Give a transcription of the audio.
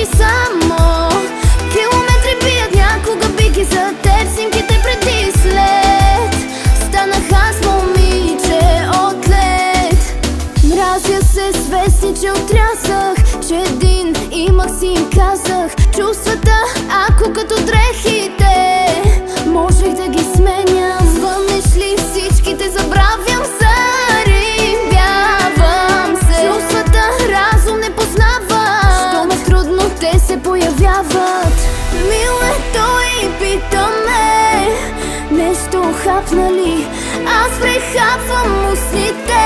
ти само. Километри бият някога бики за теб, снимките преди и след. Станах аз момиче от лед. Мразя се с вестни, че отрязах, че един имах си им казах. Чувствата, ако като дрехите можех да ги сменям. Спомниш ли всичките, забравям, зарибявам се. Чувствата разум не познава, що ме трудно те се появяват. Милето и питаме, нещо хапна ли? Аз прехапвам устните,